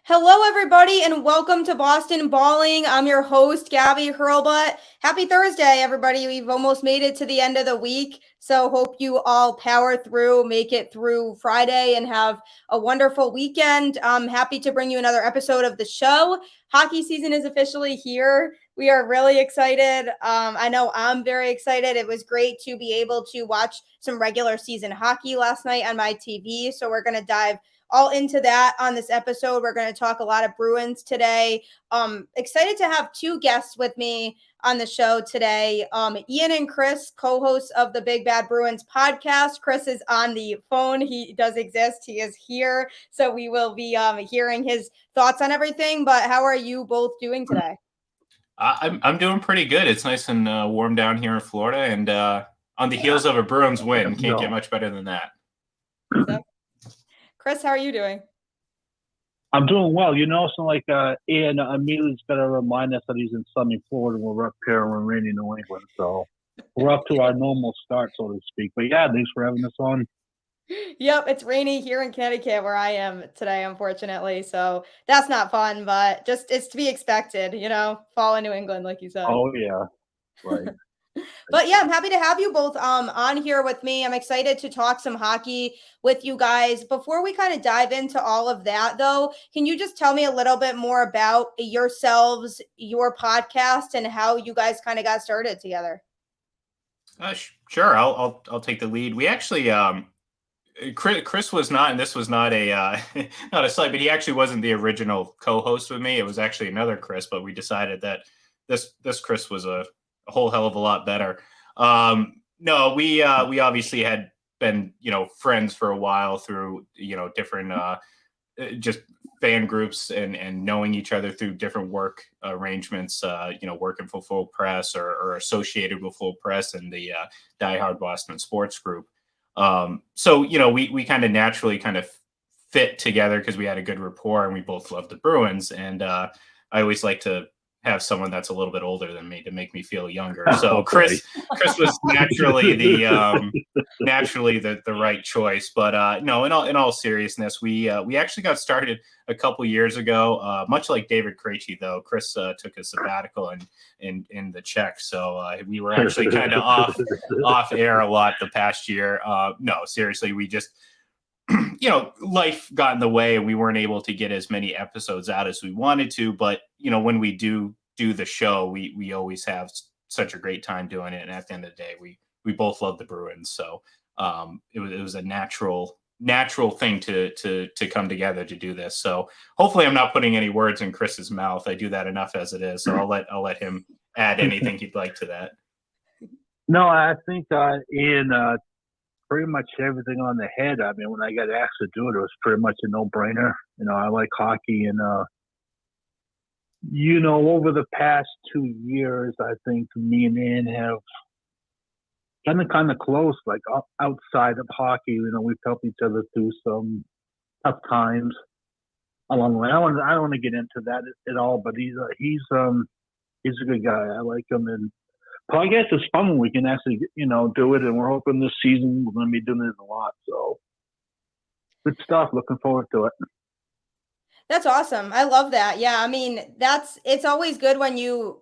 Hello, everybody, and welcome to Boston Balling. I'm your host, Gabby Hurlbut. Happy Thursday, everybody. We've almost made it to the end of the week, so hope you all power through, make it through Friday, and have a wonderful weekend. I'm happy to bring you another episode of the show. Hockey season is officially here. We are really excited. I know I'm very excited. It was great to be able to watch some regular season hockey last night on my TV, so we're going to dive all into that on this episode. We're going to talk a lot of Bruins today. Excited to have two guests with me on the show today. Ian and Chris, co-hosts of the Big Bad Bruins podcast. Chris is on the phone. He does exist. He is here. So we will be hearing his thoughts on everything. But how are you both doing today? I'm doing pretty good. It's nice and warm down here in Florida. And on the heels of a Bruins win, can't get much better than that. Chris, how are you doing? I'm doing well. So like Ian immediately got to remind us that he's in sunny Florida and we're up here and we're rainy New England. So we're up to our normal start, so to speak. But yeah, thanks for having us on. Yep, it's rainy here in Connecticut where I am today, unfortunately. So that's not fun, but just it's to be expected, fall in New England, like you said. Oh, yeah. Right. But yeah, I'm happy to have you both on here with me. I'm excited to talk some hockey with you guys. Before we kind of dive into all of that, though, can you just tell me a little bit more about yourselves, your podcast, and how you guys kind of got started together? Sure, I'll take the lead. We actually Chris was not, and this was not a not a slight, but he actually wasn't the original co-host with me. It was actually another Chris, but we decided that this Chris was a whole hell of a lot better. No, we obviously had been, friends for a while through, different just fan groups and knowing each other through different work arrangements, working for Full Press or associated with Full Press and the Die Hard Boston Sports Group. So, we kind of naturally kind of fit together because we had a good rapport and we both loved the Bruins. And I always like to have someone that's a little bit older than me to make me feel younger. So Chris was naturally the right choice. But no, in all seriousness, we actually got started a couple years ago. Much like David Krejci, though, Chris took a sabbatical in the Czech, so we were actually kind of off air a lot the past year. No, seriously, we just. Life got in the way and we weren't able to get as many episodes out as we wanted to. But, when we do the show, we always have such a great time doing it. And at the end of the day, we both love the Bruins. So it was a natural thing to come together to do this. So hopefully I'm not putting any words in Chris's mouth. I do that enough as it is. So I'll let him add anything he'd like to that. No, I think Ian pretty much everything on the head. I mean, when I got asked to do it, it was pretty much a no-brainer. I like hockey, and over the past 2 years, I think me and Ian have kind of close, like outside of hockey. We've helped each other through some tough times along the way. I don't want to get into that at all, but he's a good guy. I like him, and podcast is fun when we can actually, do it, and we're hoping this season we're going to be doing it a lot. So, good stuff. Looking forward to it. That's awesome. I love that. Yeah, I mean, it's always good when you're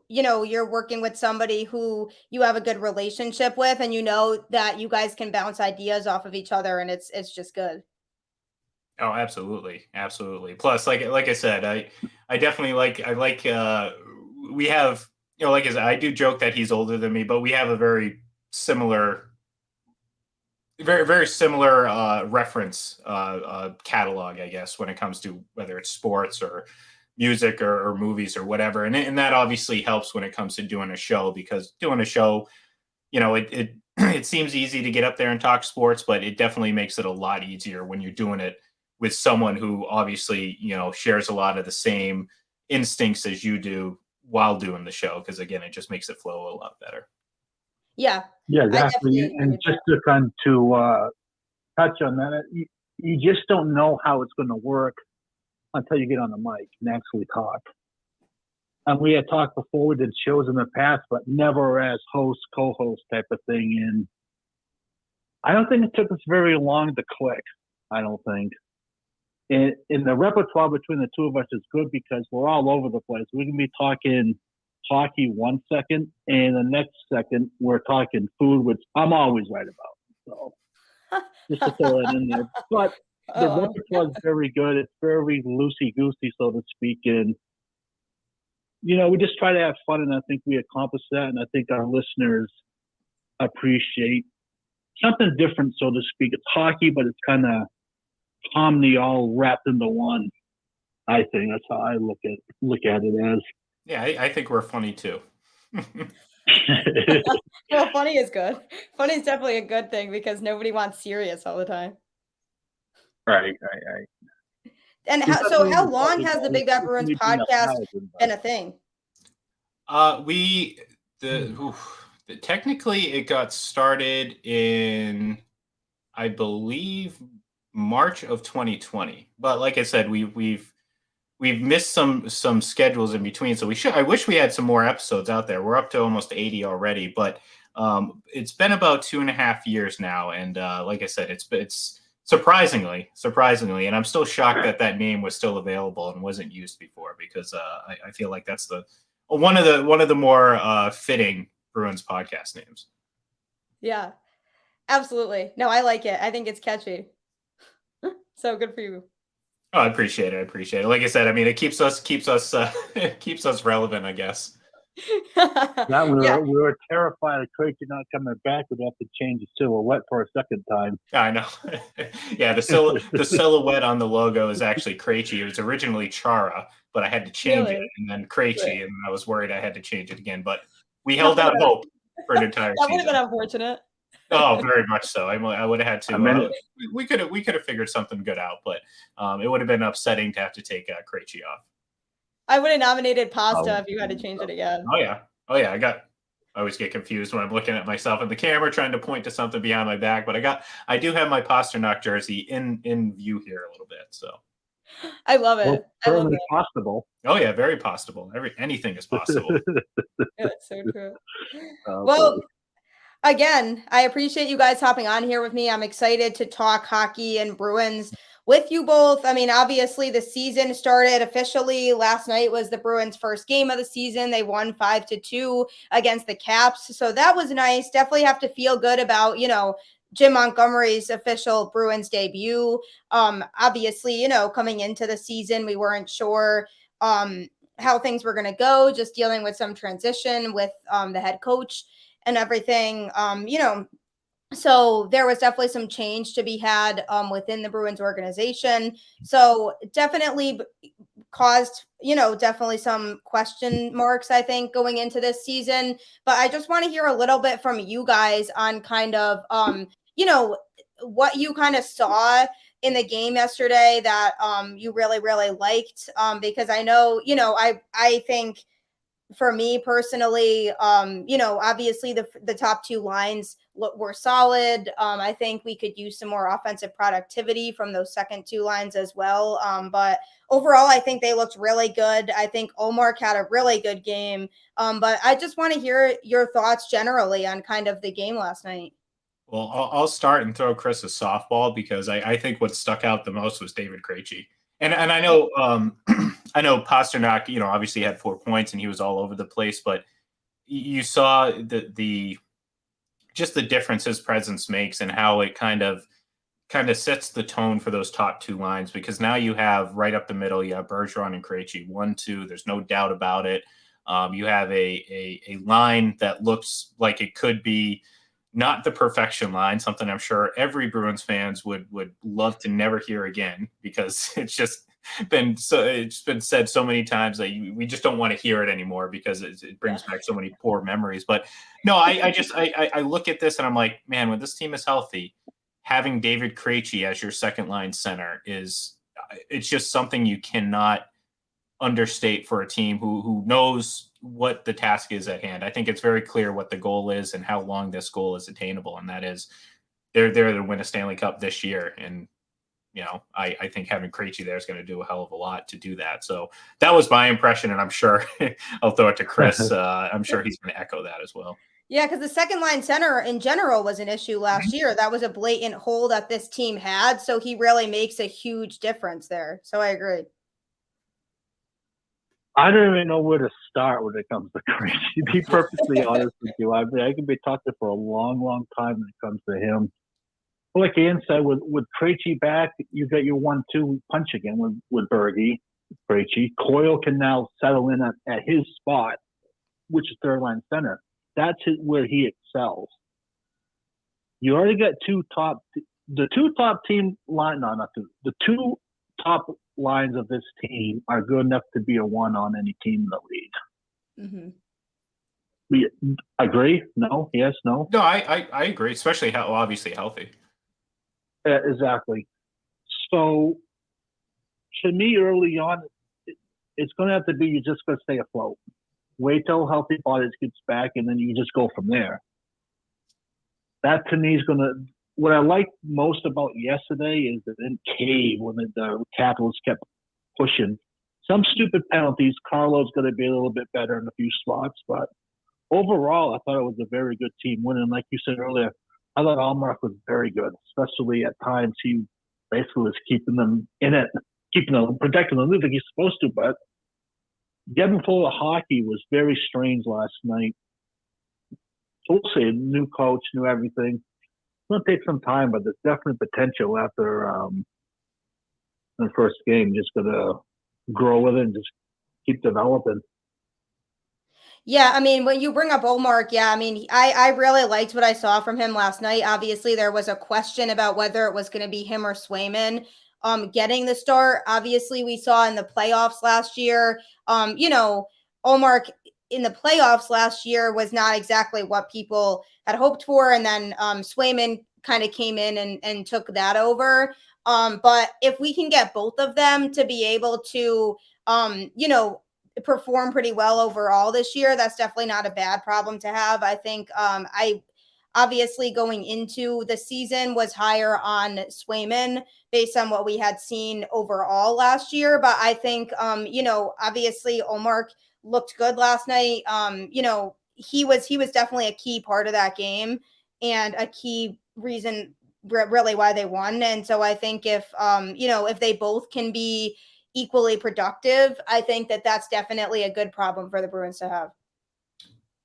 working with somebody who you have a good relationship with, and that you guys can bounce ideas off of each other, and it's just good. Oh, absolutely, absolutely. Plus, like I said, I definitely like we have. Like I said, I do joke that he's older than me, but we have a very similar reference catalog, I guess, when it comes to whether it's sports or music or movies or whatever. And that obviously helps when it comes to doing a show, because doing a show, it seems easy to get up there and talk sports, but it definitely makes it a lot easier when you're doing it with someone who obviously, shares a lot of the same instincts as you do while doing the show, because again, it just makes it flow a lot better. Yeah, exactly. And just to kind of touch on that, you just don't know how it's going to work until you get on the mic and actually talk. And we had talked before, we did shows in the past, but never as host, co-host type of thing. And I don't think it took us very long to click. I don't think. And the repertoire between the two of us is good because we're all over the place. We can be talking hockey 1 second, and the next second we're talking food, which I'm always right about. So just to throw that in there. But the repertoire is very good. It's very loosey-goosey, so to speak. And, we just try to have fun, and I think we accomplish that. And I think our listeners appreciate something different, so to speak. It's hockey, but it's kind of comedy all wrapped into one. I think that's how I look at it as. Yeah, I think we're funny too. Well, funny is good. Funny is definitely a good thing because nobody wants serious all the time. Right. And how long has the Big Bad Bruins podcast been a thing? Technically it got started in, I believe, March of 2020. But like I said, we've missed some schedules in between. So I wish we had some more episodes out there. We're up to almost 80 already, but it's been about 2.5 years now. And like I said, it's surprisingly, and I'm still shocked that name was still available and wasn't used before, because I feel like that's one of the more fitting Bruins podcast names. Yeah, absolutely. No, I like it. I think it's catchy. So good for you. Oh, I appreciate it. Like I said, I mean, it keeps us keeps us relevant, I guess. Now we were terrified of Krejci not coming back. We'd have to change the silhouette for a second time. I know. Yeah, the silhouette on the logo is actually Krejci. It was originally Chara, but I had to change it, and then Krejci, and I was worried I had to change it again. But we held out hope for an entire season. That would have been unfortunate. Oh, very much so. I would have had to. We could have figured something good out, but it would have been upsetting to have to take Krejci off. I would have nominated Pasta if you had to change it again. Oh yeah. I always get confused when I'm looking at myself in the camera trying to point to something behind my back, but I do have my Pasternak jersey in view here a little bit. So I love it. Well, certainly possible. Oh yeah, very possible. Anything is possible. Yeah, that's so true. Well. Again, I appreciate you guys hopping on here with me. I'm excited to talk hockey and Bruins with you both. I mean, obviously the season started officially. Last night was the Bruins' first game of the season. They won 5-2 against the Caps. So that was nice. Definitely have to feel good about, Jim Montgomery's official Bruins debut. Obviously, coming into the season, we weren't sure how things were going to go, just dealing with some transition with the head coach and everything, so there was definitely some change to be had within the Bruins organization. So definitely caused, definitely some question marks, I think, going into this season. But I just want to hear a little bit from you guys on kind of, what you kind of saw in the game yesterday that you really, really liked, because I know, I think, for me personally, obviously the top two lines were solid. I think we could use some more offensive productivity from those second two lines as well. But overall, I think they looked really good. I think Omar had a really good game. But I just want to hear your thoughts generally on kind of the game last night. Well, I'll start and throw Chris a softball, because I think what stuck out the most was David Krejci. And I know I know Pasternak, obviously had 4 points and he was all over the place, but you saw the just the difference his presence makes and how it kind of sets the tone for those top two lines, because now you have right up the middle, you have Bergeron and Krejci, 1-2. There's no doubt about it. You have a line that looks like it could be not the perfection line, something I'm sure every Bruins fans would love to never hear again, because it's just been said so many times that we just don't want to hear it anymore, because it brings back so many poor memories. But no, I look at this and I'm like, man, when this team is healthy, having David Krejci as your second line center it's just something you cannot understate for a team who knows what the task is at hand. I think it's very clear what the goal is and how long this goal is attainable, and that is they're there to win a Stanley Cup this year. And I think having Krejci there is going to do a hell of a lot to do that. So that was my impression, and I'm sure I'll throw it to Chris. I'm sure he's going to echo that as well. Yeah, because the second line center in general was an issue last year. That was a blatant hole that this team had. So he really makes a huge difference there. So I agree. I don't even know where to start when it comes to Krejci. To be perfectly honest with you, I mean, I can be talking for a long, long time when it comes to him. Like Ian said, with Krejci back, you got your 1-2 punch again with Berge, Krejci. Coyle can now settle in at his spot, which is third line center. That's where he excels. You already got the two top team line, no, not two. The two top lines of this team are good enough to be a one on any team in the league. Mm-hmm. We agree? No? Yes? No? No, I agree, especially how obviously healthy. Exactly. So, to me, early on, it's going to have to be you just got to stay afloat. Wait till healthy bodies gets back, and then you just go from there. That to me is going to. What I like most about yesterday is that in cave when the Capitals kept pushing. Some stupid penalties. Carlo's going to be a little bit better in a few spots, but overall, I thought it was a very good team win. And like you said earlier, I thought Allmark was very good, especially at times he basically was keeping them in it, protecting them like he's supposed to. But getting full of hockey was very strange last night. So we'll see. New coach, new everything. It's going to take some time, but there's definitely potential after the first game. Just going to grow with it and just keep developing. Yeah, I mean, when you bring up Olmark, yeah, I mean, I really liked what I saw from him last night. Obviously, there was a question about whether it was going to be him or Swayman getting the start. Obviously, we saw in the playoffs last year, Olmark in the playoffs last year was not exactly what people had hoped for. And then Swayman kind of came in and took that over. But if we can get both of them to be able to, perform pretty well overall this year, that's definitely not a bad problem to have. I think I obviously going into the season was higher on Swayman based on what we had seen overall last year. But I think, obviously Olmark looked good last night. He was definitely a key part of that game and a key reason really why they won. And so I think if they both can be equally productive, I think that's definitely a good problem for the Bruins to have.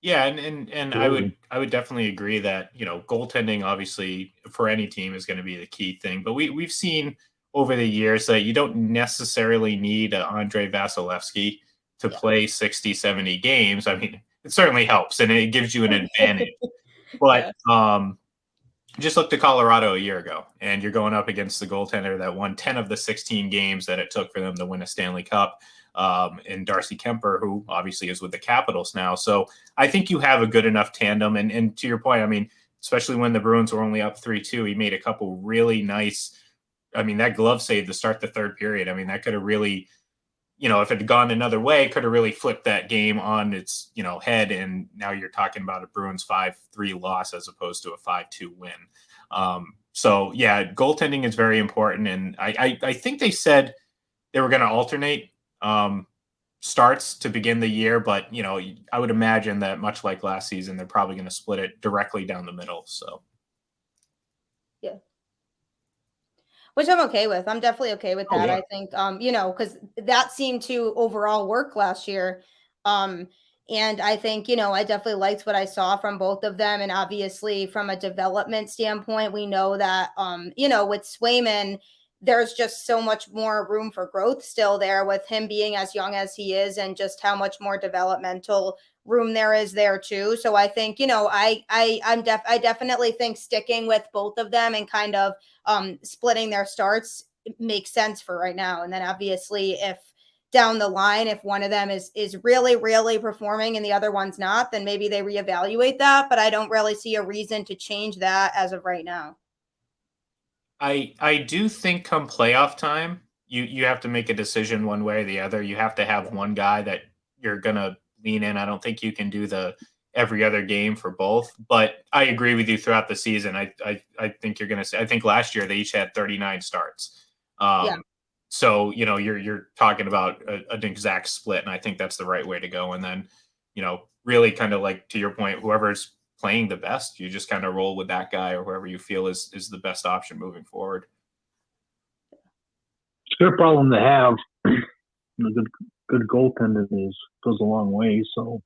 Yeah, and I would definitely agree that, goaltending obviously for any team is going to be the key thing. But we've seen over the years that you don't necessarily need Andre Vasilevsky to play 60, 70 games. I mean, it certainly helps and it gives you an advantage. But just look to Colorado a year ago, and you're going up against the goaltender that won 10 of the 16 games that it took for them to win a Stanley Cup, and Darcy Kemper, who obviously is with the Capitals now. So I think you have a good enough tandem. And to your point, I mean, especially when the Bruins were only up 3-2, he made a couple really nice. I mean, that glove save to start the third period. I mean, that could have really, if it had gone another way, could have really flipped that game on its, head. And now you're talking about a Bruins 5-3 loss as opposed to a 5-2 win. So yeah, goaltending is very important. And I think they said they were going to alternate starts to begin the year, but I would imagine that much like last season, they're probably going to split it directly down the middle. So yeah. Which I'm okay with. I'm definitely okay with that. I think, because that seemed to overall work last year. And I think, I definitely liked what I saw from both of them. And obviously from a development standpoint, we know that, with Swayman, there's just so much more room for growth still there with him being as young as he is and just how much more developmental room there is there too. So I think, I definitely think sticking with both of them and kind of splitting their starts makes sense for right now. And then obviously if down the line, if one of them is really, really performing and the other one's not, then maybe they reevaluate that. But I don't really see a reason to change that as of right now. I do think come playoff time, you have to make a decision one way or the other. You have to have one guy that you're gonna lean in. I don't think you can do the every other game for both. But I agree with you throughout the season. I think you're gonna say. I think last year they each had 39 starts. So you're talking about an exact split, and I think that's the right way to go. And then really kind of like to your point, whoever's playing the best, you just kind of roll with that guy or whoever you feel is the best option moving forward. It's a good problem to have. Good goaltending goes a long way. So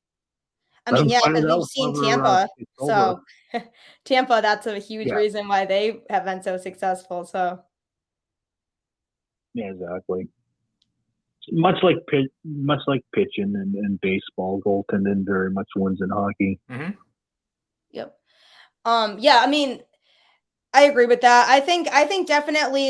I mean, yeah, because we've out seen whoever, Tampa. takes So over. Tampa, that's a huge Yeah. reason why they have been so successful. So Yeah, exactly. Much like pitching and baseball, goaltending very much wins in hockey. Mm-hmm. yep. Yeah, I mean, I agree with that. I think definitely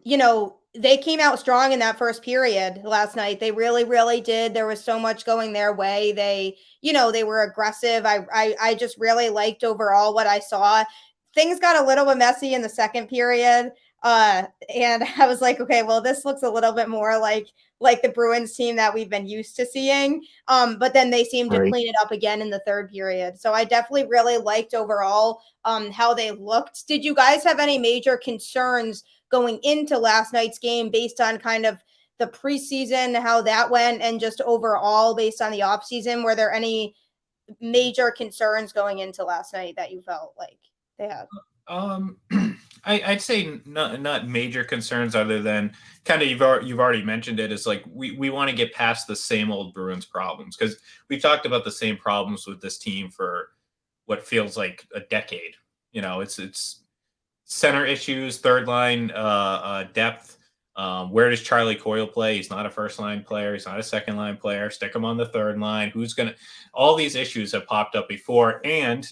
you know, they came out strong in that first period last night. They really, really did. There was so much going their way. They, you know, they were aggressive. I just really liked overall what I saw. Things got a little bit messy in the second period. And I was like, okay, well, this looks a little bit more like the Bruins team that we've been used to seeing. But then they seemed to clean it up again in the third period. So I definitely really liked overall how they looked. Did you guys have any major concerns going into last night's game based on kind of the preseason, how that went, and just overall based on the offseason? Were there any major concerns going into last night that you felt like they had? I'd say not major concerns other than kind of you've already mentioned it. Is like we want to get past the same old Bruins problems, because we've talked about the same problems with this team for what feels like a decade. You know, it's center issues, third line depth. Where does Charlie Coyle play? He's not a first line player. He's not a second line player. Stick him on the third line. Who's gonna? All these issues have popped up before, and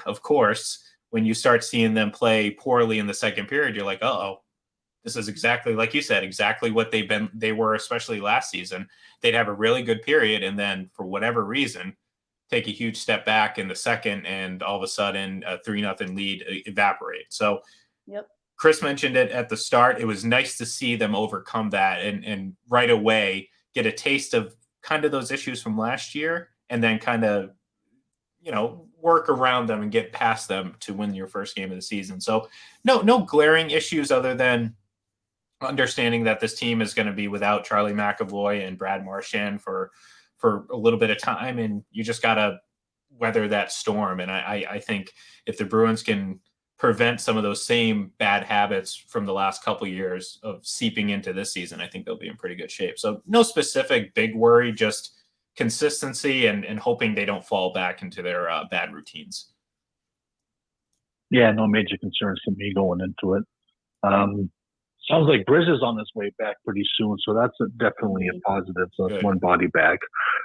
of course, when you start seeing them play poorly in the second period, you're like, oh, this is exactly like you said, exactly what they were, especially last season. They'd have a really good period, and then for whatever reason, take a huge step back in the second, and all of a sudden a 3-0 lead evaporate. So Yep. Chris mentioned it at the start. It was nice to see them overcome that and right away get a taste of kind of those issues from last year, and then kind of, you know, work around them and get past them to win your first game of the season. So no glaring issues other than understanding that this team is going to be without Charlie McAvoy and Brad Marchand for a little bit of time, and you just got to weather that storm. And I think if the Bruins can prevent some of those same bad habits from the last couple of years of seeping into this season, I think they'll be in pretty good shape. So no specific big worry, just consistency and hoping they don't fall back into their bad routines. Yeah, no major concerns for me going into it. Sounds like Briz is on his way back pretty soon, so that's definitely a positive. So that's one body back.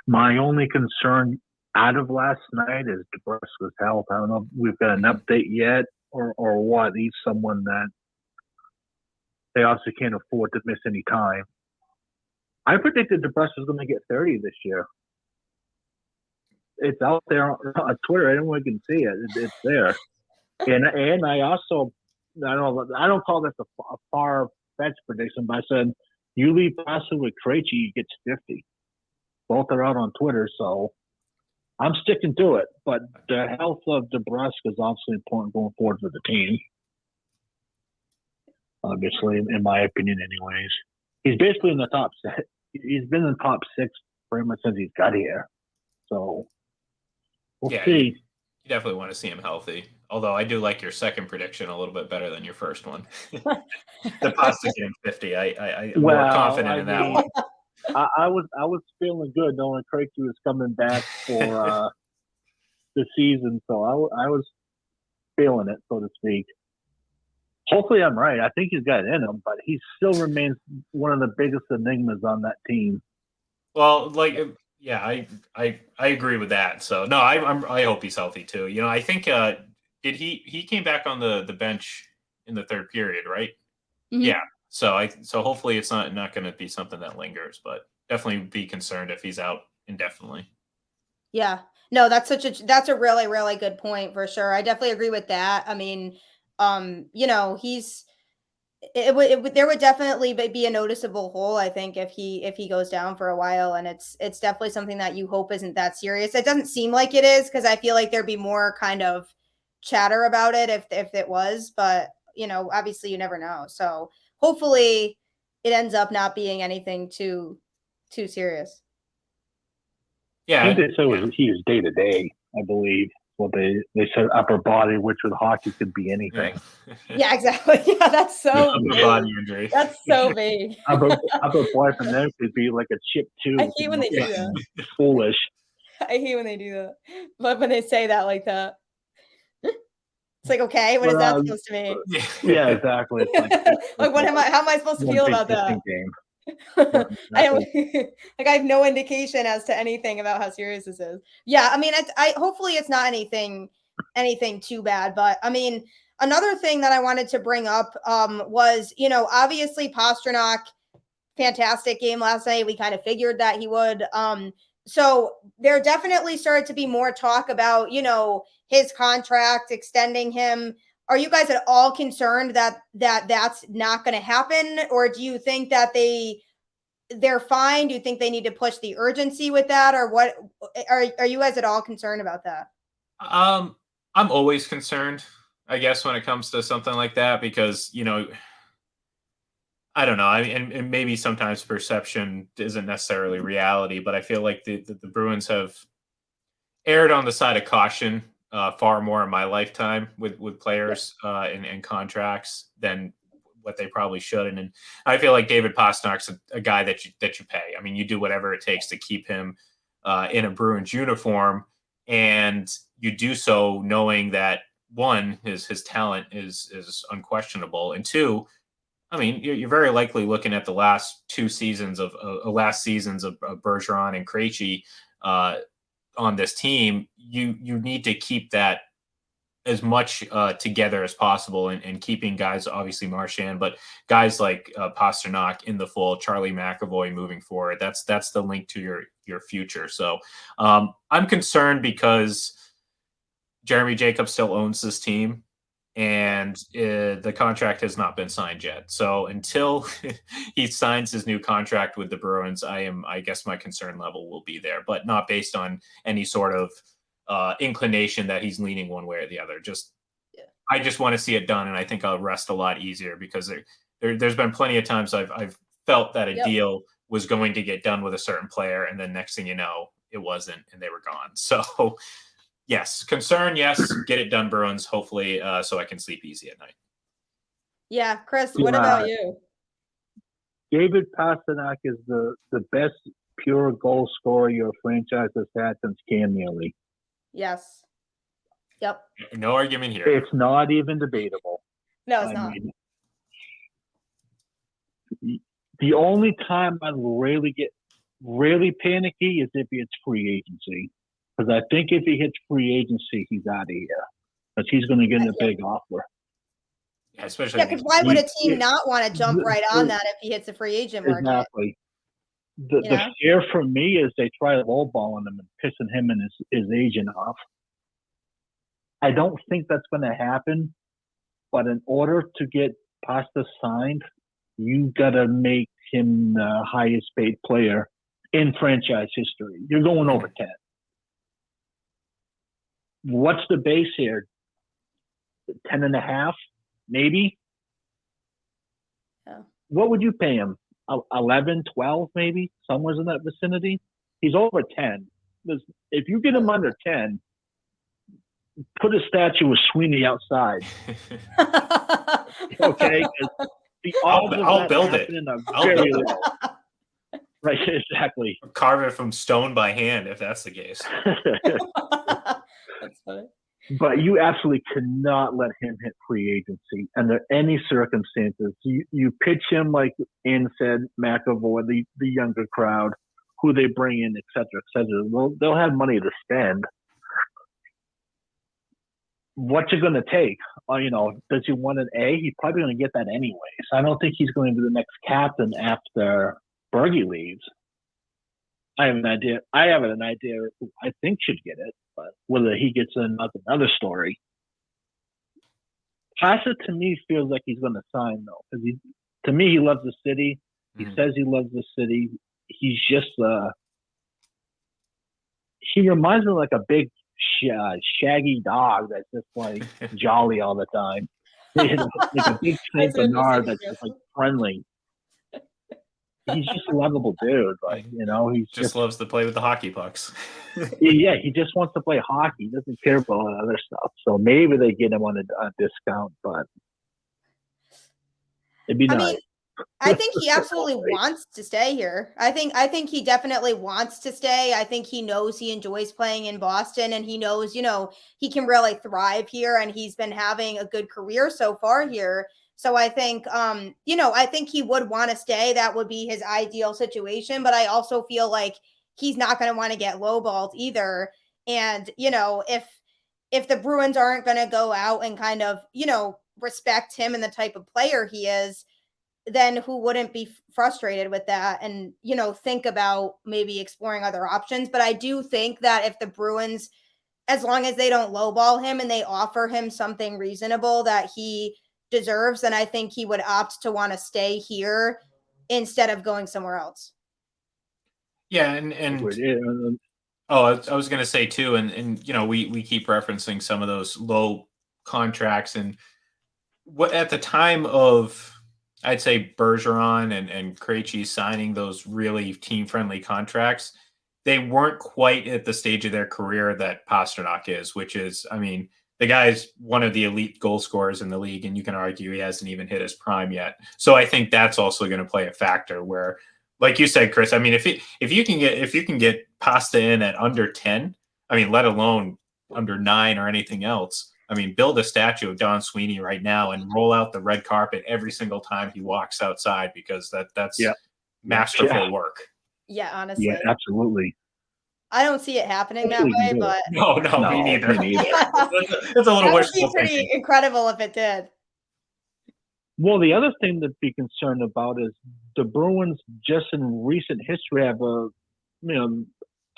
My only concern out of last night is DeBrusk's health. I don't know if we've got an update yet or what. He's someone that they obviously can't afford to miss any time. I predicted DeBrusk was going to get 30 this year. It's out there on Twitter. Anyone can see it. It's there. And I also, I don't call this a far-fetched prediction, but I said, you leave Paso with Krejci, he gets 50. Both are out on Twitter, so I'm sticking to it. But the health of DeBrusk is obviously important going forward for the team. Obviously, in my opinion, anyways. He's basically in the top six. He's been in the top six pretty much since he's got here. So we'll see. You definitely want to see him healthy. Although I do like your second prediction a little bit better than your first one. The Pasta getting 50. I'm more confident in that one. I was feeling good knowing Krejci was coming back for the season, so I was feeling it, so to speak. Hopefully I'm right. I think he's got it in him, but he still remains one of the biggest enigmas on that team. Well, like, yeah, I agree with that. So no, I hope he's healthy too. You know, I think he came back on the bench in the third period, right? Mm-hmm. Yeah. So hopefully it's not going to be something that lingers, but definitely be concerned if he's out indefinitely. Yeah. No, that's a really, really good point for sure. I definitely agree with that. I mean, you know, there would definitely be a noticeable hole, I think, if he goes down for a while, and it's definitely something that you hope isn't that serious. It doesn't seem like it is, because I feel like there'd be more kind of chatter about it if it was, but you know, obviously you never know. So hopefully it ends up not being anything too serious. Yeah, I think they said he was day to day, I believe. Well, they said upper body, which with hockey could be anything. Yeah, exactly. Yeah, that's so Upper vague. body injury. That's so vague. Upper body from them could be like a chip too. I hate when they do that. Foolish. I hate when they do that. But when they say that like that. It's like, okay, what is that supposed to mean? Yeah, exactly. It's Like, what am I? How am I supposed to feel about that? Game. I don't, like, I have no indication as to anything about how serious this is. Yeah, I mean, I hopefully it's not anything too bad. But I mean, another thing that I wanted to bring up was, obviously Pastrnak, fantastic game last night. We kind of figured that he would. So there definitely started to be more talk about, his contract, extending him. Are you guys at all concerned that that's not going to happen? Or do you think that they're fine? Do you think they need to push the urgency with that? Or what are you guys at all concerned about that? I'm always concerned, I guess, when it comes to something like that, because, I don't know. I mean, and maybe sometimes perception isn't necessarily reality, but I feel like the Bruins have erred on the side of caution far more in my lifetime with players and contracts than what they probably should. And I feel like David Pastrnak's a guy that you pay. I mean, you do whatever it takes to keep him in a Bruins uniform, and you do so knowing that, one, his talent is unquestionable, and two, I mean, you're very likely looking at the last seasons of Bergeron and Krejci on this team. You need to keep that as much together as possible, and keeping guys, obviously Marchand, but guys like Pastrnak in the fold, Charlie McAvoy moving forward. That's the link to your future. So I'm concerned because Jeremy Jacobs still owns this team, and the contract has not been signed yet. So until he signs his new contract with the Bruins, I guess my concern level will be there, but not based on any sort of inclination that he's leaning one way or the other. I just want to see it done, and I think I'll rest a lot easier, because there's been plenty of times I've felt that a deal was going to get done with a certain player, and then next thing you know, it wasn't, and they were gone. So yes, concern, yes, get it done, Bruins, hopefully, so I can sleep easy at night. Yeah, Chris, what about you? David Pastrnak is the best pure goal scorer your franchise has had since Cam Neely. Yes. Yep. No argument here. It's not even debatable. No, it's not. The only time I really panicky is if it's free agency. Because I think if he hits free agency, he's out of here. Because he's going to get a big offer. Yeah, especially. Because why would a team not want to jump right on that if he hits the free agent market? Exactly. The fear for me is they try lowballing him and pissing him and his agent off. I don't think that's going to happen. But in order to get Pasta signed, you got to make him the highest paid player in franchise history. You're going over 10. What's the base here? 10.5, maybe? Yeah. What would you pay him? 11, 12, maybe? Somewhere in that vicinity? He's over 10. If you get him under 10, put a statue of Sweeney outside. Okay? I'll build it. Very low. Right, exactly. Carve it from stone by hand, if that's the case. That's funny. But you absolutely cannot let him hit free agency under any circumstances. You pitch him, like Ann said, McAvoy, the younger crowd, who they bring in, et cetera, et cetera. They'll have money to spend. What's it going to take? Does he want an A? He's probably going to get that anyways. I don't think he's going to be the next captain after Bergie leaves. I have an idea who I think should get it, but whether he gets in, that's another story. Pasa, to me, feels like he's going to sign, though. Because to me, he loves the city. He says he loves the city. He's just he reminds me of like a big shaggy dog that's just like jolly all the time. Like a big Saint Bernard that's just like friendly. he's just a lovable dude. Like, he's just loves to play with the hockey pucks. Yeah, he just wants to play hockey. He doesn't care about other stuff. So maybe they get him on a discount, but it'd be nice. I think he absolutely wants to stay here. I think he definitely wants to stay. I think he knows he enjoys playing in Boston, and he knows, he can really thrive here, and he's been having a good career so far here. So I think, I think he would want to stay. That would be his ideal situation. But I also feel like he's not going to want to get lowballed either. And, if the Bruins aren't going to go out and kind of, respect him and the type of player he is, then who wouldn't be frustrated with that and, think about maybe exploring other options. But I do think that if the Bruins, as long as they don't lowball him and they offer him something reasonable that he deserves, then I think he would opt to want to stay here instead of going somewhere else. Yeah. And I was going to say too, and we keep referencing some of those low contracts, and what at the time of, I'd say, Bergeron and Krejci signing those really team-friendly contracts, they weren't quite at the stage of their career that Pastrnak is, which is, the guy's one of the elite goal scorers in the league, and you can argue he hasn't even hit his prime yet. So I think that's also going to play a factor where, like you said, Chris, if you can get Pasta in at under 10, let alone under 9 or anything else, build a statue of Don Sweeney right now and roll out the red carpet every single time he walks outside, because that's masterful work. Yeah, honestly. Yeah, absolutely. I don't see it happening that way, but no, me neither. It's a little that would wishful be pretty thinking. incredible if it did. Well, the other thing to be concerned about is the Bruins, just in recent history, have a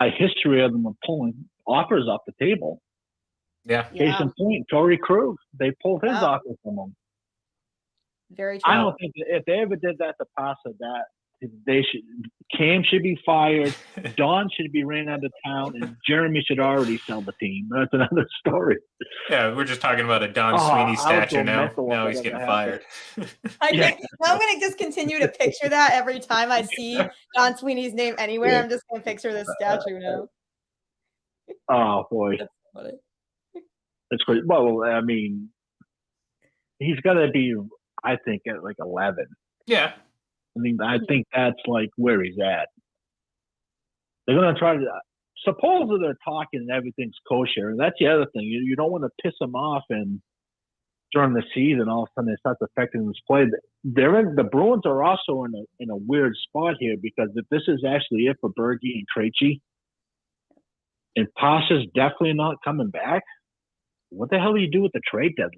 history of them pulling offers off the table. Yeah. Case in point, Torrey Krug, they pulled his offer from him. Very true. I don't think if they ever did that to Pasta, Cam should be fired, Don should be ran out of town, and Jeremy should already sell the team. That's another story. Yeah, we're just talking about a Don Sweeney statue now. Now he's getting fired. I'm going to just continue to picture that every time I see Don Sweeney's name anywhere. Yeah. I'm just going to picture this statue now. Oh, boy. That's funny. That's great. Well, he's got to be, I think, at like 11. Yeah. I think that's like where he's at. They're going to try to, supposedly they're talking and everything's kosher. And that's the other thing. You don't want to piss them off, and during the season, all of a sudden it starts affecting this play. The Bruins are also in a weird spot here, because if this is actually it for Bergie and Krejci, and Pasta's definitely not coming back, what the hell do you do with the trade deadline?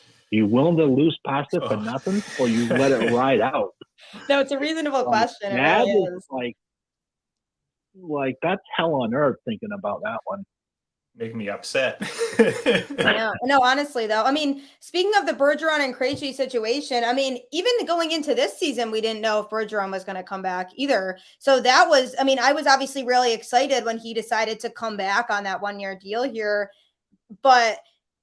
Are you willing to lose Pasta for nothing, or you let it ride out? No, it's a reasonable question. That is like that's hell on earth thinking about that one. Making me upset. Yeah. No, honestly, though, speaking of the Bergeron and Krejci situation, even going into this season, we didn't know if Bergeron was going to come back either. So that was, I was obviously really excited when he decided to come back on that 1-year deal here. But,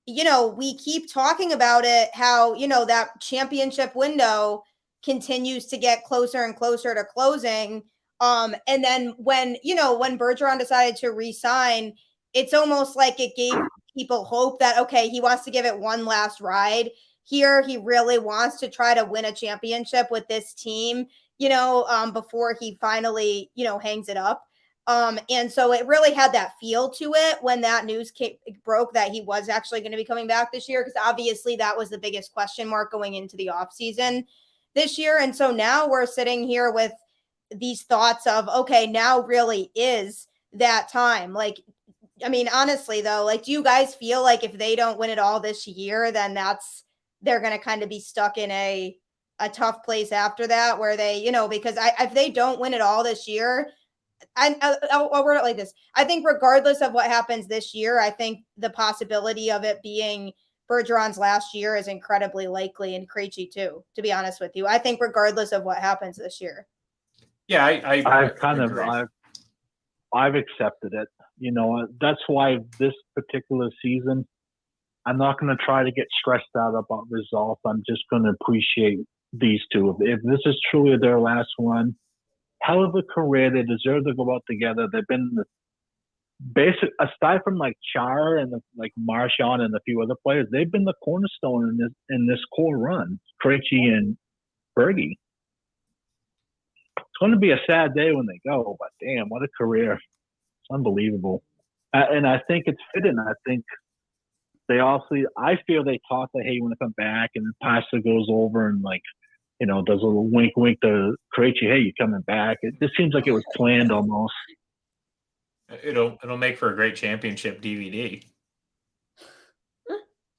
we keep talking about it, how, that championship window continues to get closer and closer to closing. And then when Bergeron decided to re-sign, it's almost like it gave people hope that, okay, he wants to give it one last ride here. He really wants to try to win a championship with this team, before he finally, hangs it up. And so it really had that feel to it when that news broke that he was actually going to be coming back this year, because obviously that was the biggest question mark going into the offseason this year. And so now we're sitting here with these thoughts of, okay, now really is that time. Honestly, though, do you guys feel like if they don't win it all this year, then they're going to kind of be stuck in a tough place after that, where they, because if they don't win it all this year, I'll word it like this. I think regardless of what happens this year, I think the possibility of it being Bergeron's last year is incredibly likely, and Krejci too, to be honest with you. I think regardless of what happens this year. Yeah, I've accepted it. That's why this particular season, I'm not going to try to get stressed out about results. I'm just going to appreciate these two. If this is truly their last one, hell of a career. They deserve to go out together. They've been the basic, aside from like Char and like Marchand and a few other players, they've been the cornerstone in this core run. Krejci and Berge. It's going to be a sad day when they go, but damn, what a career! It's unbelievable, and I think it's fitting. I think they also, I feel they talk that, hey, you want to come back, and Pasta goes over and like, does a little wink, wink to Krejci, hey, you coming back? It just seems like it was planned almost. It'll make for a great championship DVD.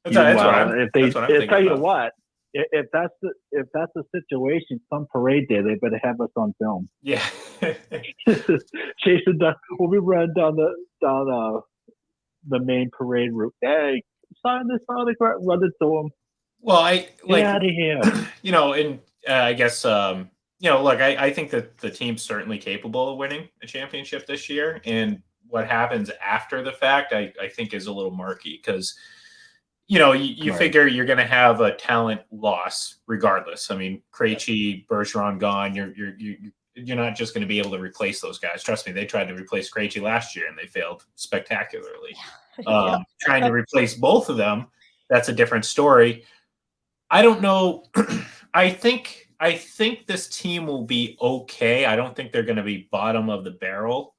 If they tell you what, if that's the situation, some parade day, they better have us on film. Yeah. Jason, when we run down the main parade route, hey, sign this autograph, run it to them. Well, Get out of here. And I guess look, I think that the team's certainly capable of winning a championship this year, and what happens after the fact, I think, is a little murky because you right. Figure you're going to have a talent loss regardless. I mean, Krejci, Bergeron gone. You're not just going to be able to replace those guys. Trust me, they tried to replace Krejci last year and they failed spectacularly. Yeah. Trying to replace both of them, that's a different story. I don't know. I think this team will be okay. I don't think they're going to be bottom of the barrel.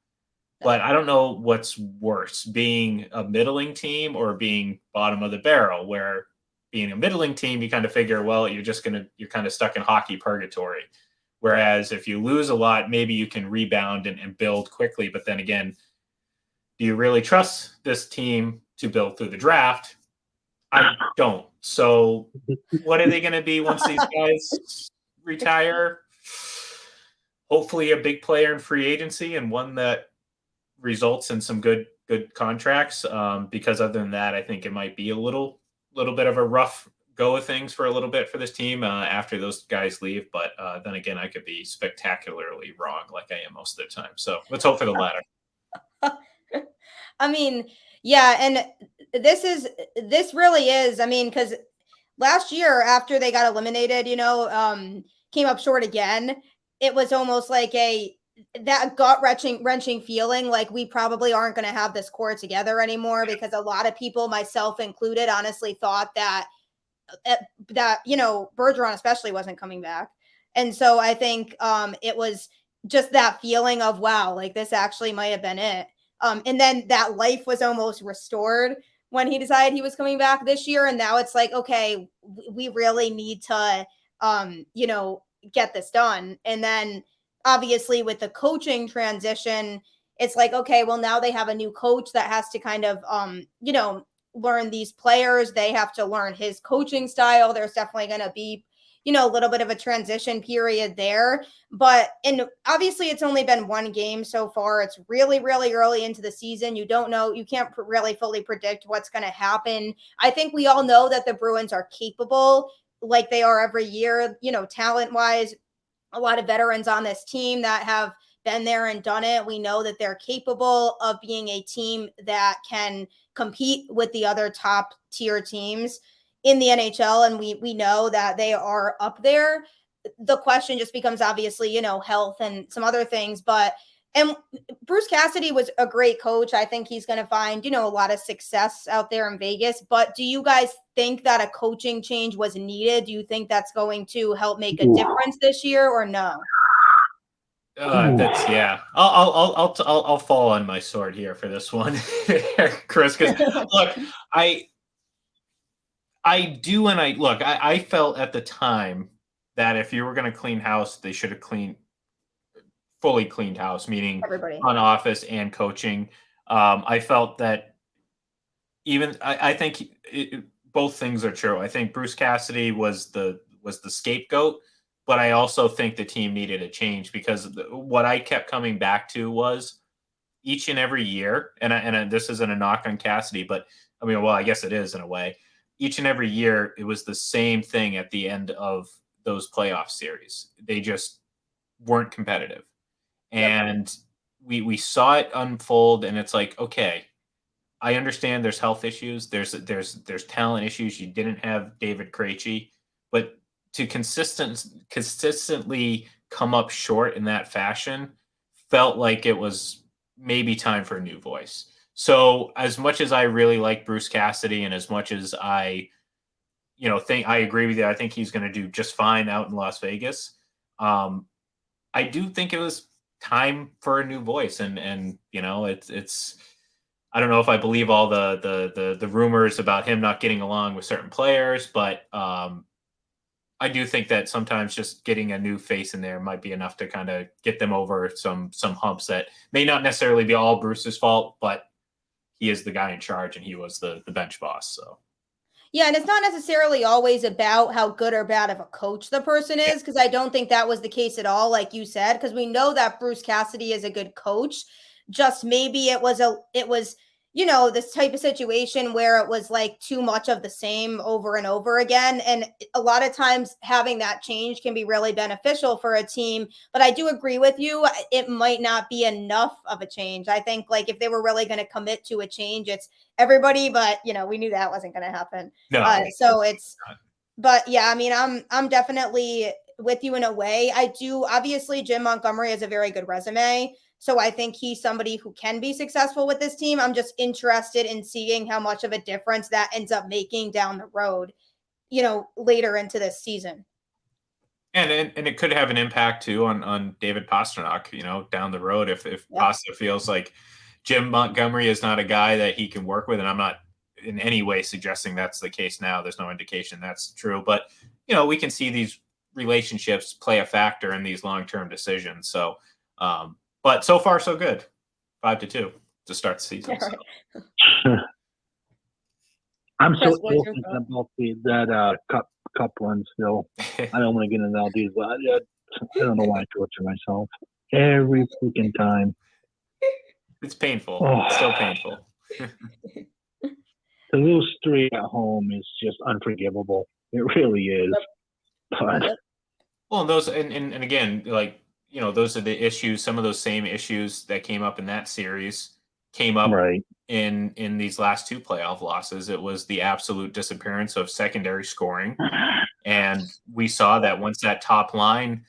But I don't know what's worse, being a middling team or being bottom of the barrel, where being a middling team, you kind of figure, well, you're kind of stuck in hockey purgatory. Whereas if you lose a lot, maybe you can rebound and build quickly. But then again, do you really trust this team to build through the draft? I don't. So what are they going to be once these guys retire? Hopefully a big player in free agency and one that results in some good contracts, because other than that, I think it might be a little bit of a rough go of things for a little bit for this team after those guys leave. But then again, I could be spectacularly wrong, like I am most of the time. So let's hope for the latter. I mean, yeah, and this really is. I mean, because last year after they got eliminated, came up short again. It was almost like that gut-wrenching feeling like we probably aren't going to have this core together anymore, because a lot of people, myself included, honestly thought that Bergeron especially wasn't coming back. And so I think it was just that feeling of, wow, like this actually might have been it. And then that life was almost restored when he decided he was coming back this year. And now it's like, okay, we really need to, get this done. And then obviously with the coaching transition, it's like, okay, well, now they have a new coach that has to kind of, learn these players. They have to learn his coaching style. There's definitely going to be, a little bit of a transition period there. And obviously it's only been one game so far. It's really, really early into the season. You don't know. You can't really fully predict what's going to happen. I think we all know that the Bruins are capable, like they are every year, talent-wise. A lot of veterans on this team that have been there and done it. We know that they're capable of being a team that can compete with the other top tier teams in the NHL. And we know that they are up there. The question just becomes obviously, health and some other things, and Bruce Cassidy was a great coach. I think he's going to find, a lot of success out there in Vegas. But do you guys think that a coaching change was needed? Do you think that's going to help make a difference this year or no? That's yeah. I'll fall on my sword here for this one, Chris. Because look, I do, and I felt at the time that if you were going to clean house, they should have fully cleaned house, meaning everybody on office and coaching. I felt that I think both things are true. I think Bruce Cassidy was the scapegoat, but I also think the team needed a change, because what I kept coming back to was each and every year, and this isn't a knock on Cassidy, but I mean, well, I guess it is in a way. Each and every year, it was the same thing at the end of those playoff series. They just weren't competitive. And we saw it unfold, and it's like, okay, I understand there's health issues, there's talent issues. You didn't have David Krejci, but to consistently come up short in that fashion, felt like it was maybe time for a new voice. So as much as I really like Bruce Cassidy, and as much as I, think I agree with you, I think he's going to do just fine out in Las Vegas. I do think it was time for a new voice, and it's I don't know if I believe all the rumors about him not getting along with certain players, but I do think that sometimes just getting a new face in there might be enough to kind of get them over some humps that may not necessarily be all Bruce's fault, but he is the guy in charge and he was the bench boss. So yeah, and it's not necessarily always about how good or bad of a coach the person is, because I don't think that was the case at all, like you said, because we know that Bruce Cassidy is a good coach. Just maybe it was this type of situation where it was like too much of the same over and over again. And a lot of times having that change can be really beneficial for a team. But I do agree with you. It might not be enough of a change. I think like if they were really going to commit to a change, it's everybody, but we knew that wasn't going to happen. no, But yeah, I mean, I'm definitely with you in a way. I do. Obviously, Jim Montgomery has a very good resume. So I think he's somebody who can be successful with this team. I'm just interested in seeing how much of a difference that ends up making down the road, later into this season. And it could have an impact too on David Pastrnak, down the road if Pasta feels like Jim Montgomery is not a guy that he can work with. And I'm not in any way suggesting that's the case now. There's no indication that's true. But, we can see these relationships play a factor in these long-term decisions. So, but so far, so good. 5-2 to start the season. Yeah, right. So. I'm Chris, so ill thinking about that cup run still. I don't want to get into all these, but I don't know why I torture myself every freaking time. It's painful. It's still painful. To lose 3 at home is just unforgivable. It really is. But well, those and again, like those are the issues. Some of those same issues that came up in that series came up right. in these last 2 playoff losses. It was the absolute disappearance of secondary scoring, and we saw that once that top line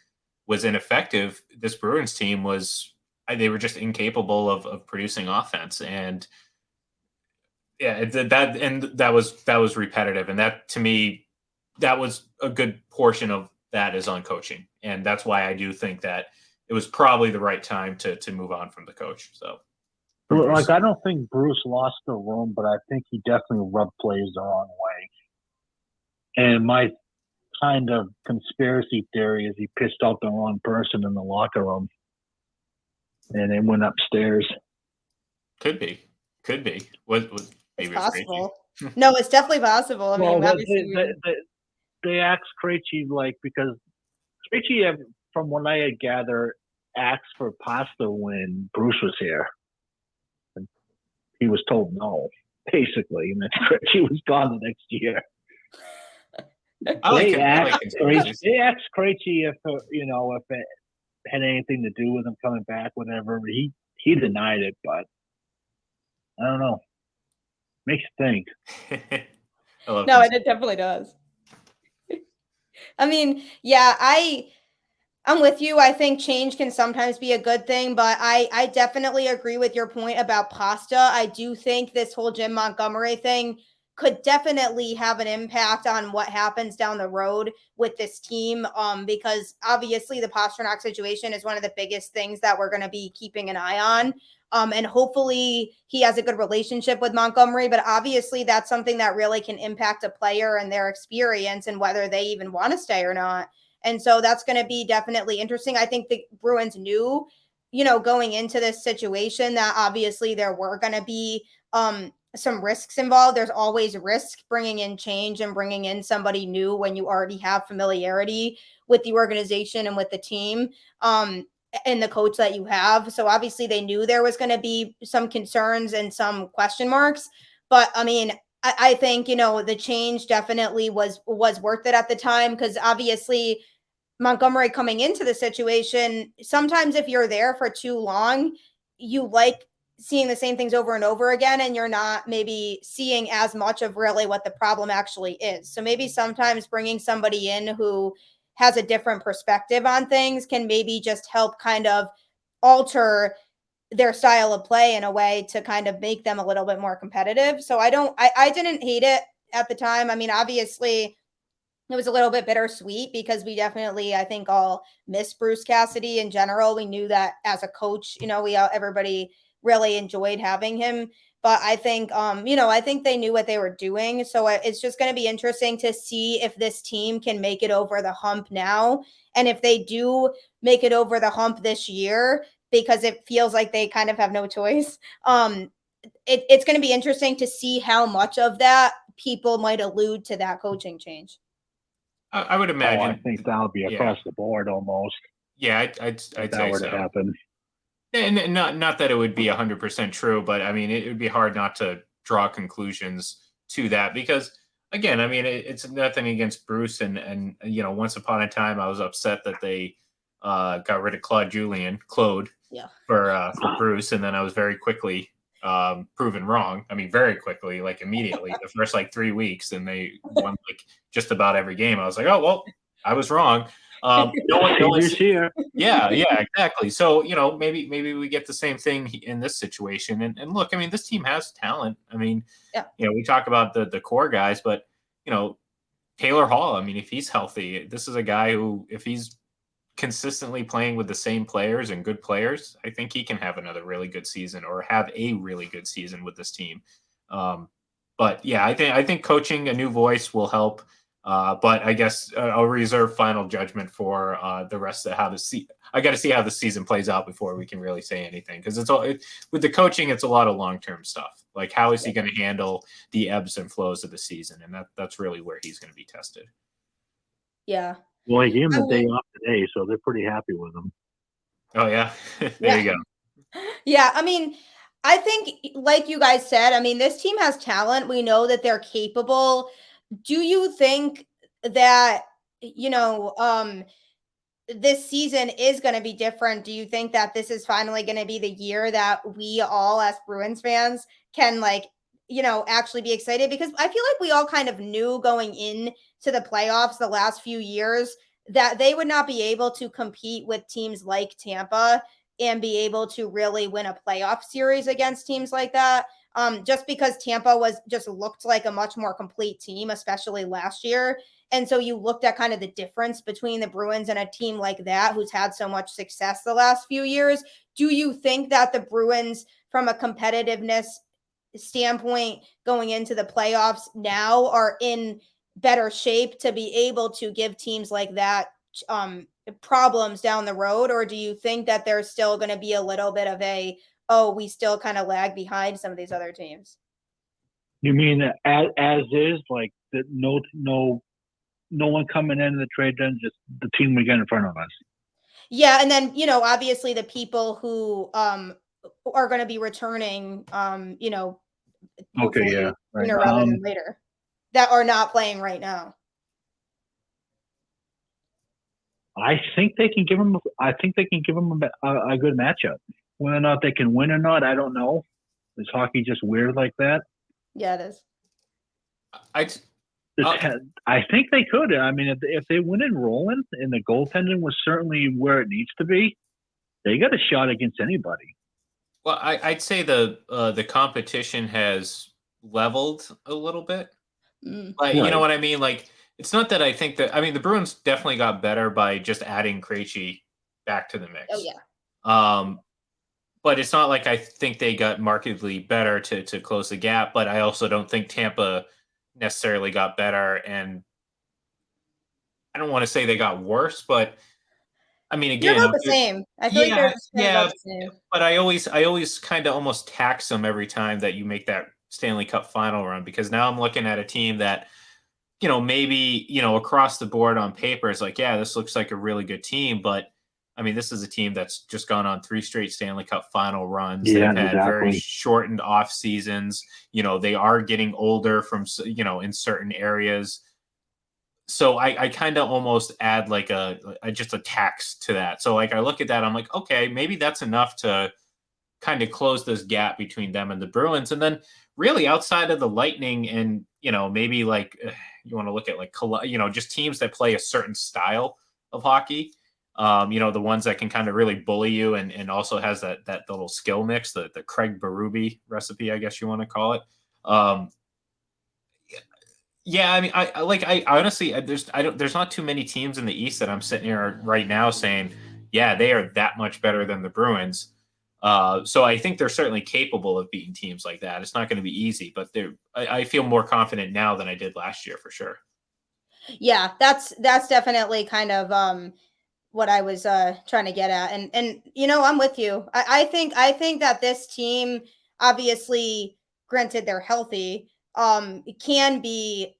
was ineffective, this Bruins team they were just incapable of producing offense. And yeah, that was repetitive, and that to me, that was a good portion of that is on coaching, and that's why I do think that it was probably the right time to move on from the coach. So, like I don't think Bruce lost the room, but I think he definitely rubbed players the wrong way. And my kind of conspiracy theory is he pissed off the wrong person in the locker room, and they went upstairs. Could be. Was it's possible. No, it's definitely possible. I mean, they asked Krejci, because Krejci, from what I had gathered, asked for pasta when Bruce was here. And he was told no, basically, and then Krejci was gone the next year. They asked Krejci if it had anything to do with him coming back, whatever. He denied it, but I don't know. Makes you think. No, it definitely does. I mean, yeah, I'm with you. I think change can sometimes be a good thing, but I definitely agree with your point about Pasta. I do think this whole Jim Montgomery thing could definitely have an impact on what happens down the road with this team. Because obviously the Pastrnak situation is one of the biggest things that we're going to be keeping an eye on. And hopefully he has a good relationship with Montgomery, but obviously that's something that really can impact a player and their experience and whether they even want to stay or not. And so that's going to be definitely interesting. I think the Bruins knew, going into this situation that obviously there were going to be some risks involved. There's always risk bringing in change and bringing in somebody new when you already have familiarity with the organization and with the team. And the coach that you have. So obviously they knew there was going to be some concerns and some question marks. But I mean, I think, the change definitely was worth it at the time, because obviously Montgomery coming into the situation, sometimes if you're there for too long, you like seeing the same things over and over again, and you're not maybe seeing as much of really what the problem actually is. So maybe sometimes bringing somebody in who has a different perspective on things can maybe just help kind of alter their style of play in a way to kind of make them a little bit more competitive. So I didn't hate it at the time. I mean, obviously it was a little bit bittersweet because we definitely, I think, all miss Bruce Cassidy in general. We knew that as a coach, everybody really enjoyed having him. But I think, I think they knew what they were doing. So it's just going to be interesting to see if this team can make it over the hump now. And if they do make it over the hump this year, because it feels like they kind of have no choice, it's going to be interesting to see how much of that people might allude to that coaching change. I would imagine. I think that'll be across the board almost. Yeah, I'd say that were to happen. And not that it would be 100% true, but I mean, it would be hard not to draw conclusions to that because, again, I mean, it's nothing against Bruce. And once upon a time, I was upset that they got rid of Claude for Bruce. And then I was very quickly proven wrong. I mean, very quickly, like immediately, the first 3 weeks, and they won just about every game. I was like, oh, well, I was wrong. Yeah, exactly. So, maybe we get the same thing in this situation. And look, I mean, this team has talent. I mean, we talk about the core guys, but, Taylor Hall, I mean, if he's healthy, this is a guy who, if he's consistently playing with the same players and good players, I think he can have another really good season or have a really good season with this team. But yeah, I think coaching a new voice will help. But I guess I'll reserve final judgment for the rest of how I got to see how the season plays out before we can really say anything, because with the coaching, it's a lot of long-term stuff. Like, how is he going to handle the ebbs and flows of the season, and that's really where he's going to be tested. Yeah. Well, he gave him the day off today, so they're pretty happy with him. Oh yeah, there you go. Yeah, I mean, I think, like you guys said, I mean, this team has talent. We know that they're capable. Do you think that, this season is going to be different? Do you think that this is finally going to be the year that we all as Bruins fans can actually be excited? Because I feel like we all kind of knew going in to the playoffs the last few years that they would not be able to compete with teams like Tampa and be able to really win a playoff series against teams like that. Just because Tampa looked like a much more complete team, especially last year. And so you looked at kind of the difference between the Bruins and a team like that, who's had so much success the last few years. Do you think that the Bruins, from a competitiveness standpoint, going into the playoffs now, are in better shape to be able to give teams like that problems down the road? Or do you think that there's still going to be a little bit of we still kind of lag behind some of these other teams? You mean as is, like that? No one coming into the trade then, just the team we get in front of us. Yeah, and then obviously the people who are going to be returning, okay, yeah, right. Sooner rather than later, that are not playing right now. I think they can give them. I think they can give them a good matchup. Whether or not they can win or not, I don't know. Is hockey just weird like that? Yeah, it is. I think they could. I mean, if they win in rolling and the goaltending was certainly where it needs to be, they got a shot against anybody. Well, I'd say the competition has leveled a little bit. But right. You know what I mean? Like, it's not that I think that. I mean, the Bruins definitely got better by just adding Krejci back to the mix. Oh yeah. But it's not like I think they got markedly better to close the gap. But I also don't think Tampa necessarily got better, and I don't want to say they got worse, but I mean, again, they're about the same. I feel like they're about the same. But I always kind of almost tax them every time that you make that Stanley Cup final run, because now I'm looking at a team that, maybe, across the board on paper is like, yeah, this looks like a really good team, but I mean, this is a team that's just gone on 3 straight Stanley Cup final runs. Yeah, they've had very shortened off seasons. They are getting older from, in certain areas. So I kind of almost add like just a tax to that. So I look at that, I'm like, okay, maybe that's enough to kind of close this gap between them and the Bruins. And then really outside of the Lightning and, maybe you want to look at just teams that play a certain style. of hockey. The ones that can kind of really bully you and also has that little skill mix, the Craig Berube recipe, I guess you want to call it. Yeah, I mean, I honestly, there's not too many teams in the East that I'm sitting here right now saying, yeah, they are that much better than the Bruins. So I think they're certainly capable of beating teams like that. It's not going to be easy, but I feel more confident now than I did last year for sure. Yeah, that's definitely kind of what I was trying to get at. And I'm with you. I think that this team, obviously, granted they're healthy, can be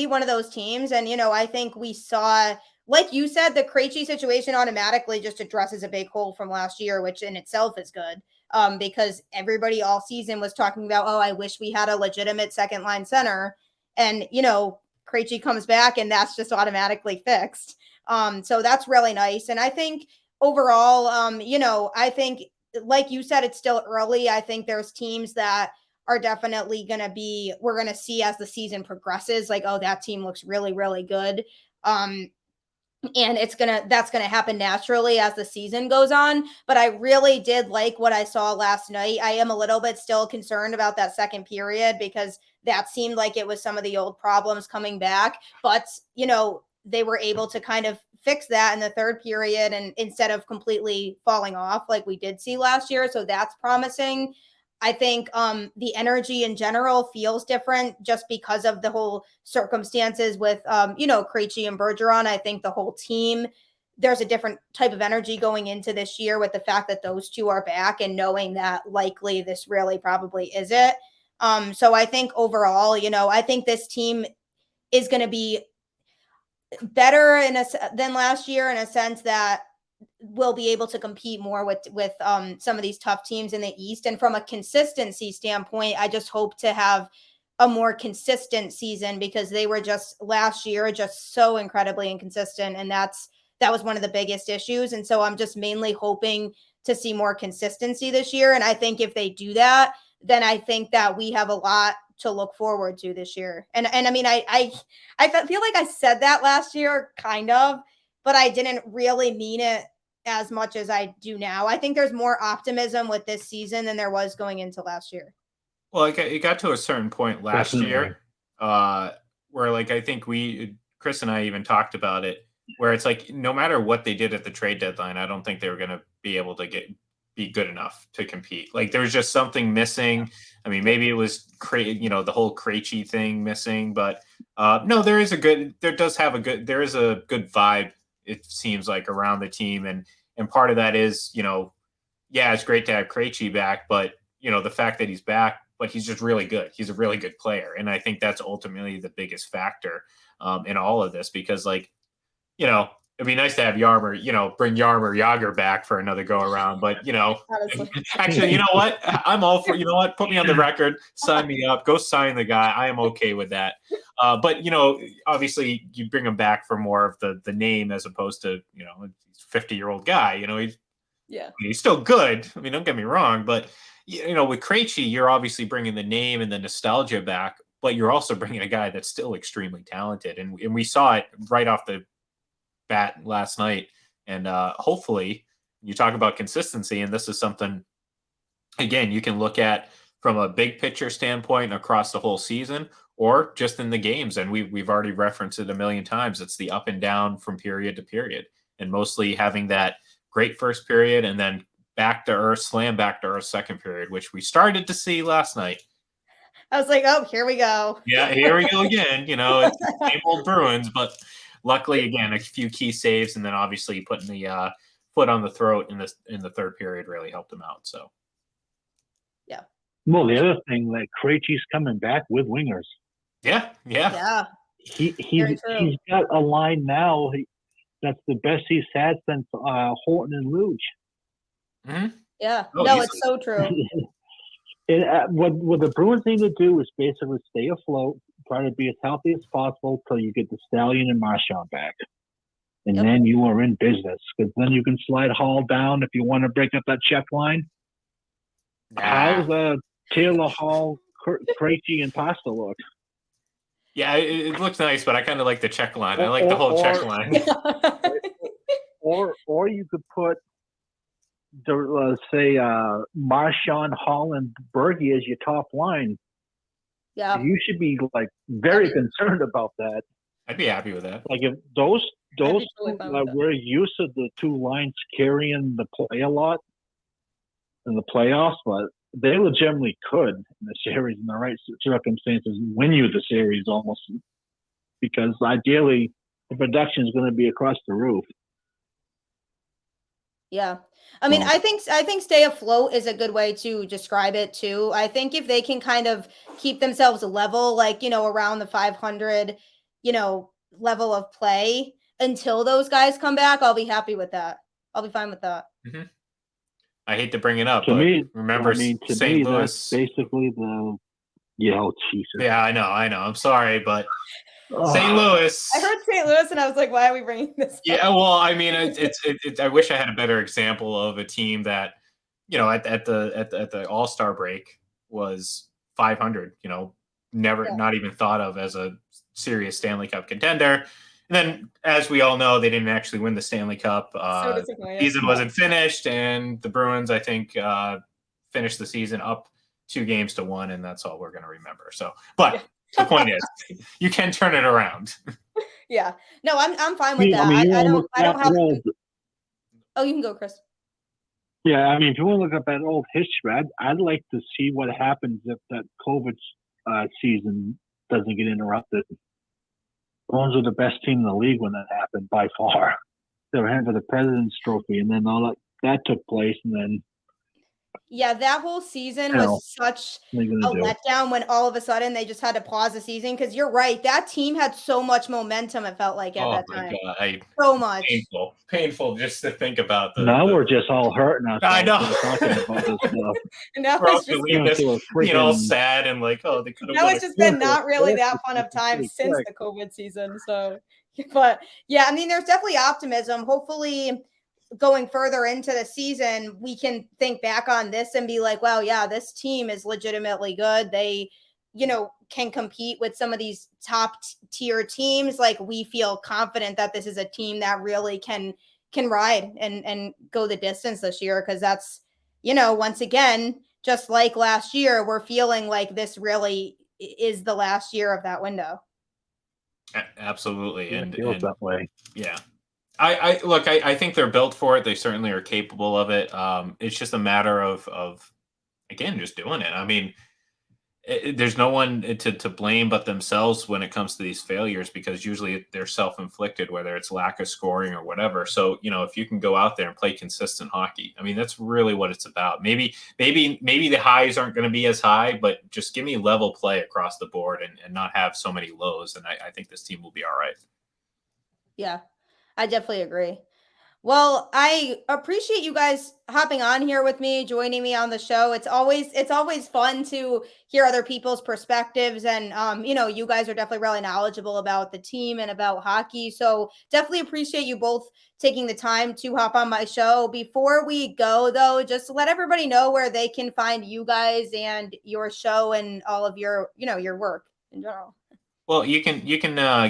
one of those teams. And I think we saw, like you said, the Krejci situation automatically just addresses a big hole from last year, which in itself is good. Because everybody all season was talking about, oh, I wish we had a legitimate second line center. And Krejci comes back and that's just automatically fixed. So that's really nice. And I think overall, I think, like you said, it's still early. I think there's teams that are definitely we're going to see as the season progresses, like, oh, that team looks really, really good. And that's going to happen naturally as the season goes on. But I really did like what I saw last night. I am a little bit still concerned about that second period because that seemed like it was some of the old problems coming back. But, they were able to kind of fix that in the third period and instead of completely falling off like we did see last year. So that's promising. I think the energy in general feels different just because of the whole circumstances with, Krejci and Bergeron. I think the whole team, there's a different type of energy going into this year with the fact that those two are back and knowing that likely this really probably is it. So I think overall, I think this team is going to be better than last year in a sense that will be able to compete more with some of these tough teams in the East. And from a consistency standpoint, I just hope to have a more consistent season because they were just last year just so incredibly inconsistent. And that was one of the biggest issues. And so I'm just mainly hoping to see more consistency this year. And I think if they do that, then I think that we have a lot to look forward to this year. And I mean, I feel like I said that last year, kind of, but I didn't really mean it as much as I do now. I think there's more optimism with this season than there was going into last year. Well, it got to a certain point last year where, like, I think Chris and I even talked about it, where it's like no matter what they did at the trade deadline, I don't think they were going to be able to be good enough to compete. Like there was just something missing. I mean, maybe it was the whole Krejci thing missing, but no, there is a good vibe. It seems like around the team, and part of that is yeah, it's great to have Krejci back, but the fact that he's back, but he's just really good. He's a really good player, and I think that's ultimately the biggest factor in all of this because it'd be nice to have Yarmer, bring Yarmer Yager back for another go around. But, actually, you know what? I'm all for, put me on the record, sign me up, go sign the guy. I am okay with that. But, obviously you bring him back for more of the name as opposed to, a 50-year-old guy, he's still good. I mean, don't get me wrong, but, with Krejci, you're obviously bringing the name and the nostalgia back, but you're also bringing a guy that's still extremely talented. And we saw it right off the bat last night, and hopefully you talk about consistency, and this is something again you can look at from a big picture standpoint across the whole season or just in the games, and we've already referenced it a million times. It's the up and down from period to period, and mostly having that great first period and then slam back to earth second period, which we started to see last night. I was like, oh, here we go. Yeah, here we go again. It's the same old Bruins, but luckily, again, a few key saves, and then obviously putting the foot on the throat in the third period really helped him out. So, yeah. Well, the other thing, like Krejci's coming back with wingers. Yeah. He's got a line now that's the best he's had since Horton and Luge. Mm-hmm. Yeah, it's so true. What the Bruins need to do is basically stay afloat, try to be as healthy as possible till you get the Stallion and Marchand back. And then you are in business, because then you can slide Hall down if you want to break up that check line. How's Taylor, Hall, Krejci, and Pasta look? Yeah, it looks nice, but I kind of like the check line. I like the whole check line. Or you could put say Marshawn, Holland, Berge as your top line. Yeah. You should be like very concerned about that. I'd be happy with that. Like if those totally fine with that. we're used to the two lines carrying the play a lot in the playoffs, but they legitimately could in the series in the right circumstances win you the series almost, because ideally the production is going to be across the roof. Yeah. I mean, I think stay afloat is a good way to describe it too. I think if they can kind of keep themselves level, like, around the 500, level of play until those guys come back, I'll be happy with that. I'll be fine with that. Mm-hmm. I hate to bring it up, to but me, remember St. Louis. That's basically the Jesus. Yeah, I know. I'm sorry, but St. Louis. I heard St. Louis, and I was like, "Why are we bringing this up?" Yeah, well, I mean, I wish I had a better example of a team that, at the All-Star break was 500. Not even thought of as a serious Stanley Cup contender. And then, as we all know, they didn't actually win the Stanley Cup. So season wasn't finished, and the Bruins, I think, finished the season up 2-1, and that's all we're going to remember. So, but the point is, you can turn it around. Yeah. No, I'm fine with that. I don't have. Oh, you can go, Chris. Yeah, I mean, if you want to look up that old history, I'd like to see what happens if that COVID season doesn't get interrupted. Bruins were the best team in the league when that happened by far. They were heading for the President's Trophy, and then all that took place, and then Yeah, that whole season was such a letdown when all of a sudden they just had to pause the season, because you're right. That team had so much momentum, it felt like at that time. Oh, my God. So much. Painful just to think about. Now we're just all hurting ourselves. I know. Talking about this stuff. And now it's just all sad and like, oh, they could have. Now it's just been not really that fun of time since the COVID season. So, but yeah, I mean, there's definitely optimism. Hopefully, going further into the season, we can think back on this and be like, wow, yeah, this team is legitimately good. They, can compete with some of these top tier teams. Like, we feel confident that this is a team that really can ride and go the distance this year. Cause that's, once again, just like last year, we're feeling like this really is the last year of that window. Absolutely. It feels that way. Yeah. I think they're built for it. They certainly are capable of it. It's just a matter of again, just doing it. I mean, there's no one to blame but themselves when it comes to these failures, because usually they're self-inflicted, whether it's lack of scoring or whatever. So, if you can go out there and play consistent hockey, I mean, that's really what it's about. Maybe the highs aren't going to be as high, but just give me level play across the board and not have so many lows. And I think this team will be all right. Yeah, I definitely agree. Well, I appreciate you guys hopping on here with me, joining me on the show. It's always fun to hear other people's perspectives, and you guys are definitely really knowledgeable about the team and about hockey. So definitely appreciate you both taking the time to hop on my show. Before we go, though, just let everybody know where they can find you guys and your show and all of your your work in general. Well, you can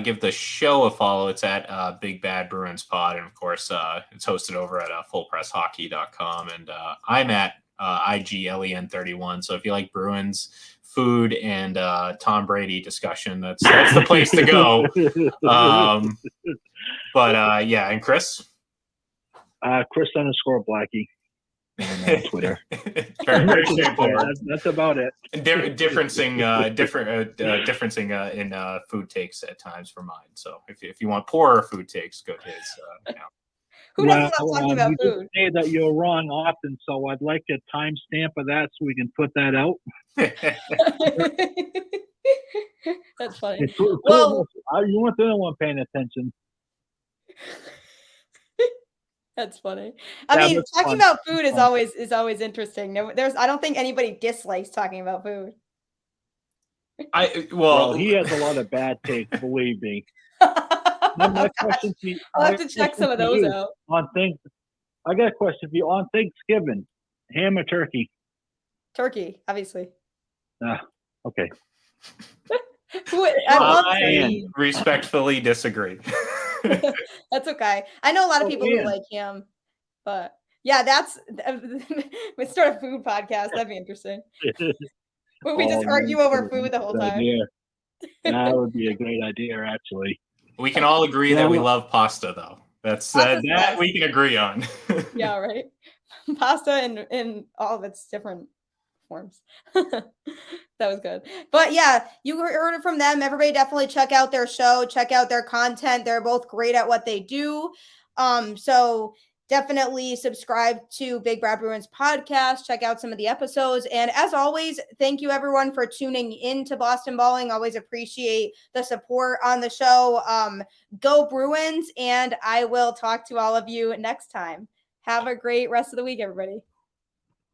give the show a follow. It's at Big Bad Bruins Pod, and of course, it's hosted over at fullpresshockey.com. And I'm at IGLEN31. So if you like Bruins, food, and Tom Brady discussion, that's the place to go. Yeah, and Chris? Chris_Blackey. On Twitter. very straightforward. That's about it. Differencing in food takes at times for mine. So if you want poorer food takes, go to his account. Who doesn't love talking about you food? Say that you're wrong often, so I'd like a timestamp of that so we can put that out. That's funny. Well, you weren't the only one paying attention. That's funny. I mean, talking about food is always interesting. No, I don't think anybody dislikes talking about food. Well, he has a lot of bad takes, believe me. My question to you, I'll have to check some of those out. I got a question for you. On Thanksgiving, ham or turkey? Turkey, obviously. Okay. I love I respectfully disagree. That's okay. I know a lot of people who Ian. like him, but yeah, that's we start a food podcast. That'd be interesting. Would we just Oh, argue man, over food the whole good time? idea. That would be a great idea, actually. We can all agree Yeah, that we well- love pasta, though. That's Pasta's that best. we can agree on. Yeah, right. Pasta in all of its different forms. That was good. But yeah, you heard it from them. Everybody definitely check out their show, check out their content. They're both great at what they do. So definitely subscribe to Big Bad Bruins podcast. Check out some of the episodes. And as always, thank you everyone for tuning in to Boston Balling. Always appreciate the support on the show. Go Bruins, and I will talk to all of you next time. Have a great rest of the week, everybody.